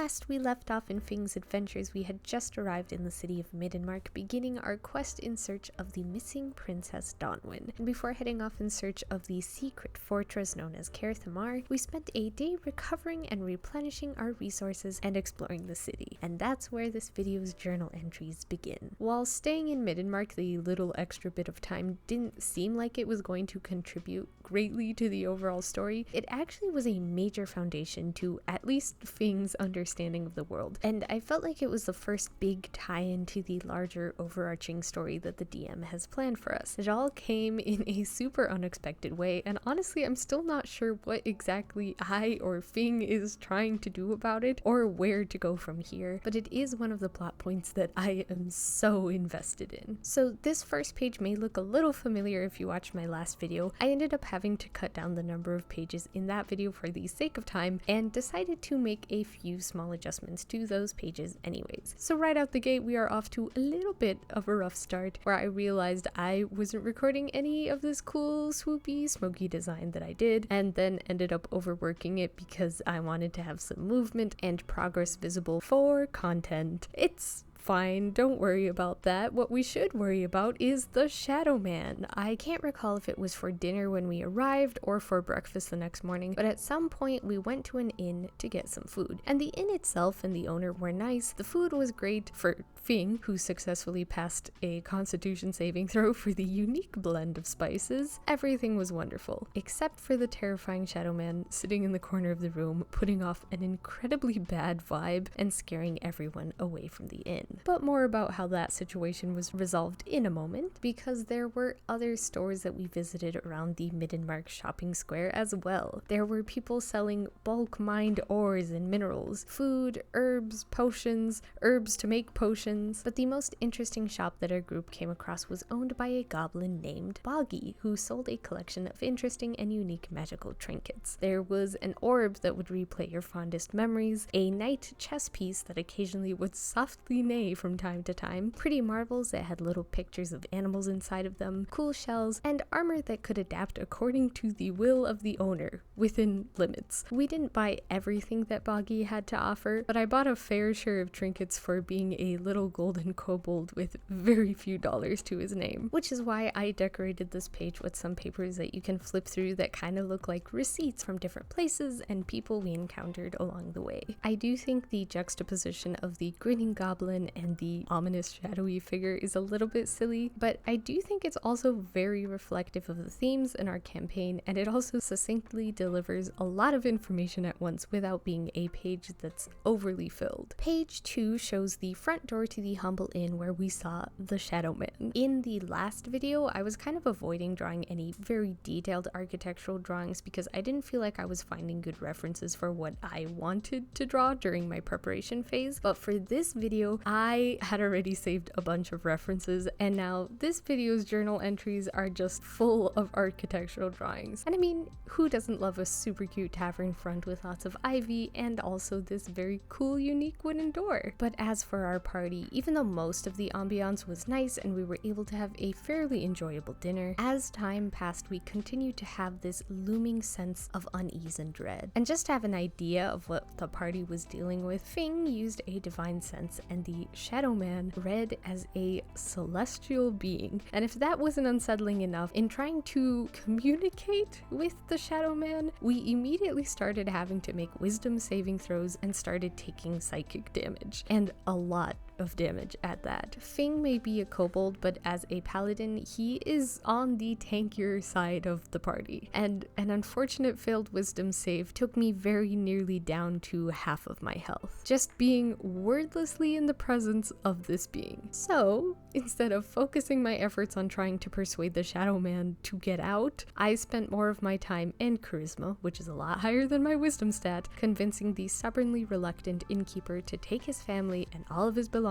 Last we left off in Fing's adventures, we had just arrived in the city of Middenmark, beginning our quest in search of the missing Princess Dawnwyn. And before heading off in search of the secret fortress known as Caer Thamar, we spent a day recovering and replenishing our resources and exploring the city. And that's where this video's journal entries begin. While staying in Middenmark, the little extra bit of time didn't seem like it was going to contribute greatly to the overall story, it actually was a major foundation to at least Fing's understanding of the world, and I felt like it was the first big tie-in to the larger overarching story that the DM has planned for us. It all came in a super unexpected way, and honestly I'm still not sure what exactly I or Fing is trying to do about it or where to go from here, but it is one of the plot points that I am so invested in. So this first page may look a little familiar if you watched my last video. I ended up having to cut down the number of pages in that video for the sake of time and decided to make a few small adjustments to those pages anyways. So right out the gate we are off to a little bit of a rough start where I realized I wasn't recording any of this cool swoopy smoky design that I did, and then ended up overworking it because I wanted to have some movement and progress visible for content. It's fine, don't worry about that. What we should worry about is the Shadow Man. I can't recall if it was for dinner when we arrived or for breakfast the next morning, but at some point we went to an inn to get some food. And the inn itself and the owner were nice. The food was great for Fing, who successfully passed a constitution saving throw for the unique blend of spices. Everything was wonderful, except for the terrifying Shadow Man sitting in the corner of the room, putting off an incredibly bad vibe and scaring everyone away from the inn. But more about how that situation was resolved in a moment, because there were other stores that we visited around the Middenmark shopping square as well. There were people selling bulk mined ores and minerals, food, herbs, potions, herbs to make potions, but the most interesting shop that our group came across was owned by a goblin named Boggy, who sold a collection of interesting and unique magical trinkets. There was an orb that would replay your fondest memories, a knight chess piece that occasionally would softly neigh from time to time, pretty marbles that had little pictures of animals inside of them, cool shells, and armor that could adapt according to the will of the owner, within limits. We didn't buy everything that Boggy had to offer, but I bought a fair share of trinkets for being a little golden kobold with very few dollars to his name, which is why I decorated this page with some papers that you can flip through that kind of look like receipts from different places and people we encountered along the way. I do think the juxtaposition of the grinning goblin and the ominous shadowy figure is a little bit silly, but I do think it's also very reflective of the themes in our campaign, and it also succinctly delivers a lot of information at once without being a page that's overly filled. Page 2 shows the front door to the humble inn where we saw the Shadow Man. In the last video, I was kind of avoiding drawing any very detailed architectural drawings because I didn't feel like I was finding good references for what I wanted to draw during my preparation phase, but for this video, I had already saved a bunch of references, and now this video's journal entries are just full of architectural drawings. And I mean, who doesn't love a super cute tavern front with lots of ivy and also this very cool unique wooden door? But as for our party, even though most of the ambiance was nice and we were able to have a fairly enjoyable dinner, as time passed we continued to have this looming sense of unease and dread. And just to have an idea of what the party was dealing with, Fing used a divine sense and the Shadow Man read as a celestial being. And if that wasn't unsettling enough, in trying to communicate with the Shadow Man, we immediately started having to make wisdom saving throws and started taking psychic damage. And a lot of damage at that. Fing may be a kobold, but as a paladin, he is on the tankier side of the party. And an unfortunate failed wisdom save took me very nearly down to half of my health, just being wordlessly in the presence of this being. So, instead of focusing my efforts on trying to persuade the Shadow Man to get out, I spent more of my time and charisma, which is a lot higher than my wisdom stat, convincing the stubbornly reluctant innkeeper to take his family and all of his belongings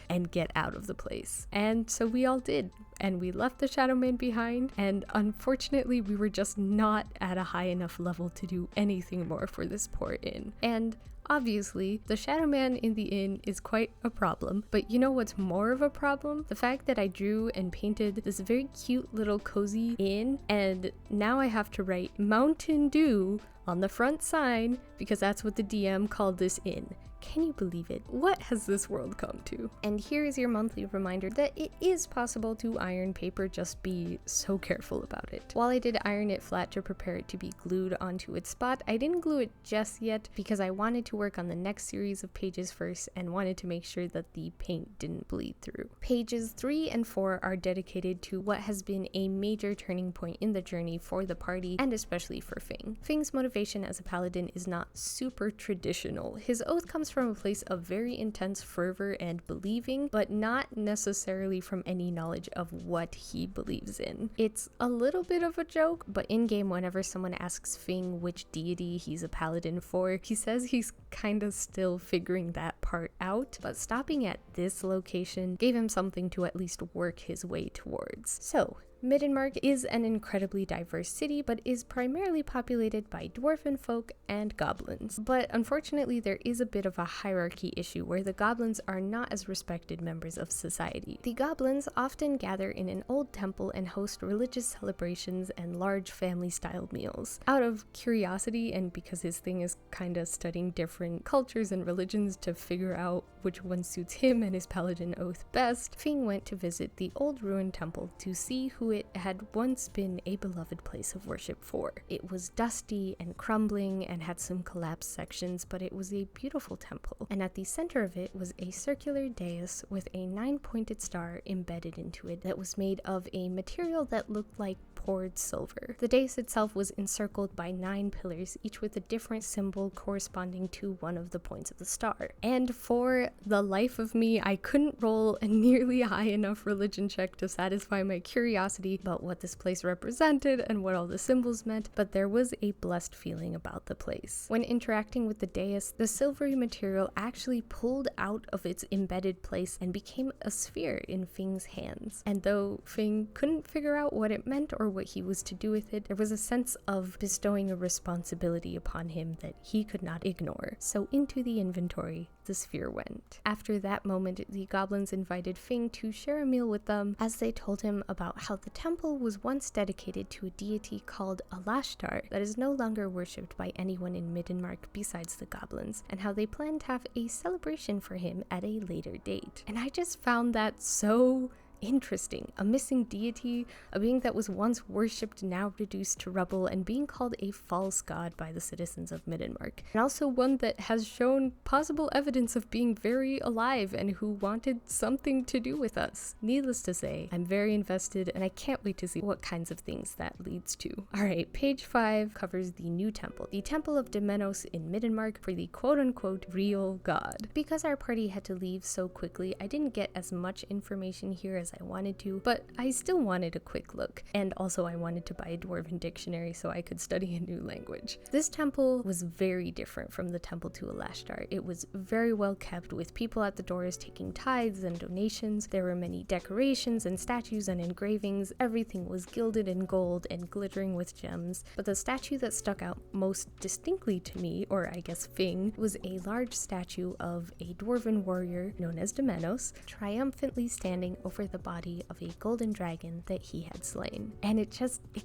and get out of the place. And so we all did, and we left the Shadow Man behind, and unfortunately we were just not at a high enough level to do anything more for this poor inn. And obviously, the Shadow Man in the inn is quite a problem, but you know what's more of a problem? The fact that I drew and painted this very cute little cozy inn, and now I have to write Mountain Dew on the front sign because that's what the DM called this inn. Can you believe it? What has this world come to? And here is your monthly reminder that it is possible to iron paper, just be so careful about it. While I did iron it flat to prepare it to be glued onto its spot, I didn't glue it just yet because I wanted to work on the next series of pages first and wanted to make sure that the paint didn't bleed through. Pages 3 and 4 are dedicated to what has been a major turning point in the journey for the party, and especially for Fing. Fing's motivation as a paladin is not super traditional. His oath comes from a place of very intense fervor and believing, but not necessarily from any knowledge of what he believes in. It's a little bit of a joke, but in-game, whenever someone asks Fing which deity he's a paladin for, he says he's kinda still figuring that part out, but stopping at this location gave him something to at least work his way towards. So, Middenmark is an incredibly diverse city, but is primarily populated by dwarven folk and goblins. But unfortunately, there is a bit of a hierarchy issue where the goblins are not as respected members of society. The goblins often gather in an old temple and host religious celebrations and large family-styled meals. Out of curiosity, and because his thing is kinda studying different cultures and religions to figure out which one suits him and his paladin oath best, Fing went to visit the old ruined temple to see who it had once been a beloved place of worship for. It was dusty and crumbling and had some collapsed sections, but it was a beautiful temple, and at the center of it was a circular dais with a 9-pointed star embedded into it that was made of a material that looked like poured silver. The dais itself was encircled by 9 pillars, each with a different symbol corresponding to one of the points of the star. And for the life of me, I couldn't roll a nearly high enough religion check to satisfy my curiosity about what this place represented and what all the symbols meant, but there was a blessed feeling about the place. When interacting with the dais, the silvery material actually pulled out of its embedded place and became a sphere in Fing's hands. And though Fing couldn't figure out what it meant or what he was to do with it, there was a sense of bestowing a responsibility upon him that he could not ignore. So into the inventory the sphere went. After that moment, the goblins invited Fing to share a meal with them, as they told him about how the temple was once dedicated to a deity called Alashtar that is no longer worshipped by anyone in Middenmark besides the goblins, and how they plan to have a celebration for him at a later date. And I just found that so interesting. A missing deity, a being that was once worshipped, now reduced to rubble, and being called a false god by the citizens of Middenmark. And also one that has shown possible evidence of being very alive and who wanted something to do with us. Needless to say, I'm very invested and I can't wait to see what kinds of things that leads to. Alright, page 5 covers the new temple, the Temple of Demenos in Middenmark for the quote-unquote real god. Because our party had to leave so quickly, I didn't get as much information here as I wanted to, but I still wanted a quick look, and also I wanted to buy a dwarven dictionary so I could study a new language. This temple was very different from the temple to Alashtar. It was very well kept, with people at the doors taking tithes and donations. There were many decorations and statues and engravings. Everything was gilded in gold and glittering with gems, but the statue that stuck out most distinctly to me, or I guess Fing, was a large statue of a dwarven warrior known as Demenos, triumphantly standing over the body of a golden dragon that he had slain. And it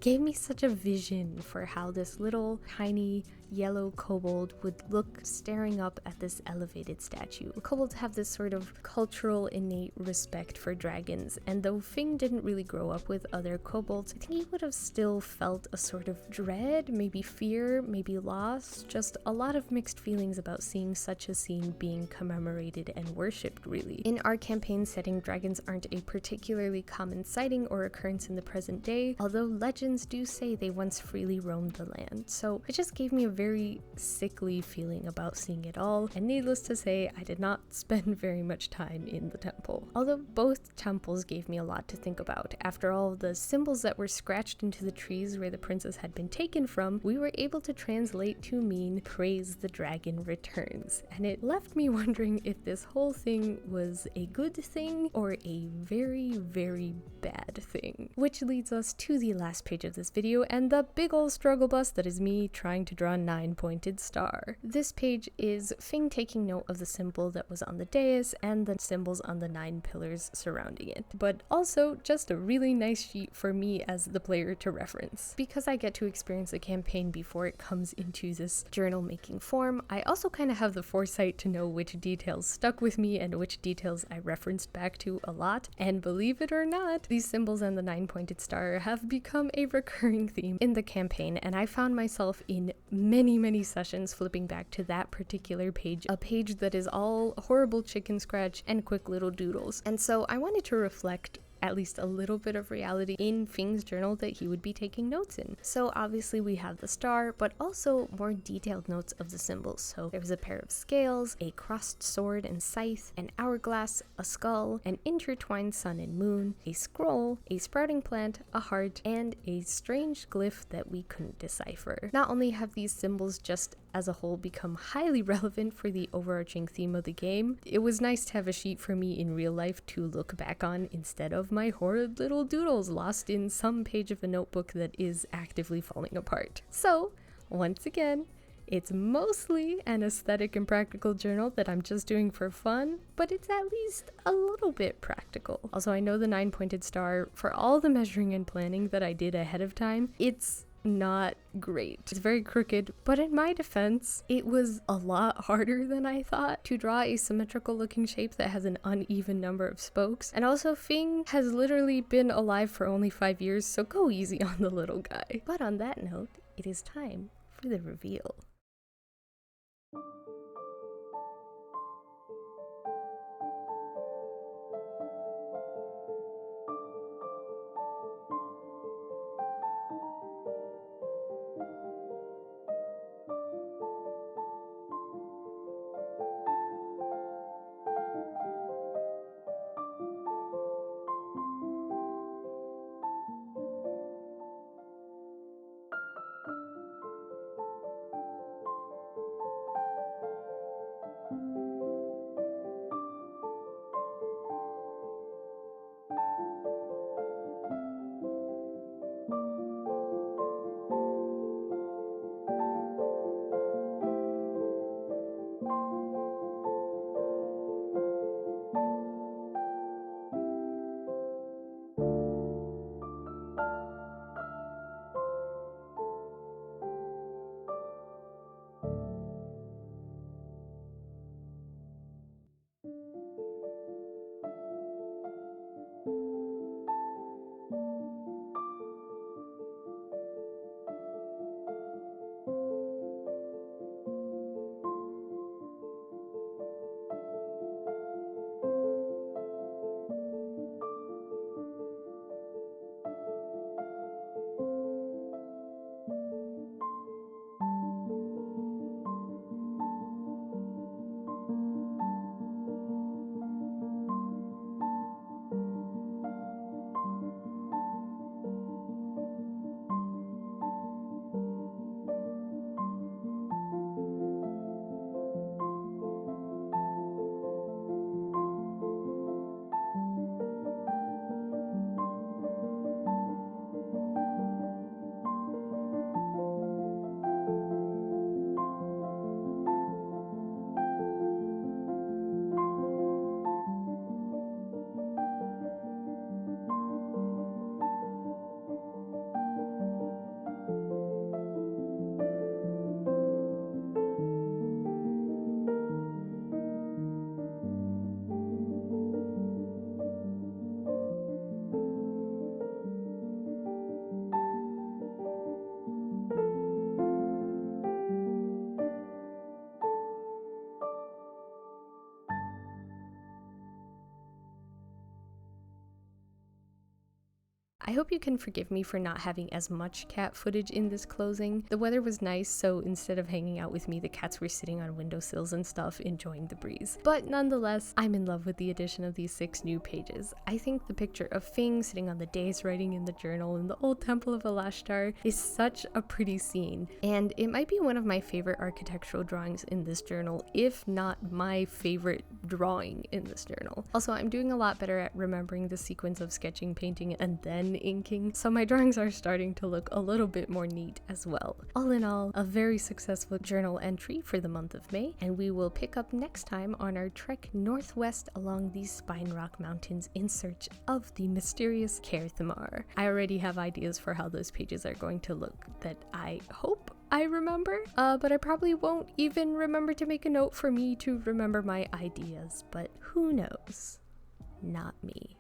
gave me such a vision for how this little tiny yellow kobold would look staring up at this elevated statue. Kobolds have this sort of cultural innate respect for dragons, and though Fing didn't really grow up with other kobolds, I think he would have still felt a sort of dread, maybe fear, maybe loss, just a lot of mixed feelings about seeing such a scene being commemorated and worshipped, really. In our campaign setting, dragons aren't a particularly common sighting or occurrence in the present day, although legends do say they once freely roamed the land, so it just gave me a very sickly feeling about seeing it all, and needless to say, I did not spend very much time in the temple. Although both temples gave me a lot to think about. After all, the symbols that were scratched into the trees where the princess had been taken from, we were able to translate to mean "praise the dragon returns," and it left me wondering if this whole thing was a good thing or a very, very bad thing. Which leads us to the last page of this video and the big ol' struggle bus that is me trying to draw 9-pointed star. This page is Fing taking note of the symbol that was on the dais and the symbols on the 9 pillars surrounding it, but also just a really nice sheet for me as the player to reference. Because I get to experience the campaign before it comes into this journal making form, I also kind of have the foresight to know which details stuck with me and which details I referenced back to a lot, and believe it or not, these symbols and the 9-pointed star have become a recurring theme in the campaign, and I found myself in many sessions flipping back to that particular page, a page that is all horrible chicken scratch and quick little doodles. And so I wanted to reflect at least a little bit of reality in Fing's journal that he would be taking notes in. So obviously we have the star, but also more detailed notes of the symbols. So there was a pair of scales, a crossed sword and scythe, an hourglass, a skull, an intertwined sun and moon, a scroll, a sprouting plant, a heart, and a strange glyph that we couldn't decipher. Not only have these symbols just as a whole become highly relevant for the overarching theme of the game, it was nice to have a sheet for me in real life to look back on instead of my horrid little doodles lost in some page of a notebook that is actively falling apart. So, once again, it's mostly an aesthetic and practical journal that I'm just doing for fun, but it's at least a little bit practical. Also, I know the 9-pointed star, for all the measuring and planning that I did ahead of time, it's not great. It's very crooked, but in my defense, it was a lot harder than I thought to draw a symmetrical looking shape that has an uneven number of spokes. And also, Fing has literally been alive for only 5 years, so go easy on the little guy. But on that note, it is time for the reveal. I hope you can forgive me for not having as much cat footage in this closing. The weather was nice, so instead of hanging out with me, the cats were sitting on windowsills and stuff, enjoying the breeze. But nonetheless, I'm in love with the addition of these 6 new pages. I think the picture of Fing sitting on the dais writing in the journal in the old temple of Alashtar is such a pretty scene, and it might be one of my favorite architectural drawings in this journal, if not my favorite drawing in this journal. Also, I'm doing a lot better at remembering the sequence of sketching, painting, and then inking, so my drawings are starting to look a little bit more neat as well. All in all, a very successful journal entry for the month of May, and we will pick up next time on our trek northwest along these Spine Rock Mountains in search of the mysterious Kerthamar. I already have ideas for how those pages are going to look that I hope I remember, but I probably won't even remember to make a note for me to remember my ideas, but who knows? Not me.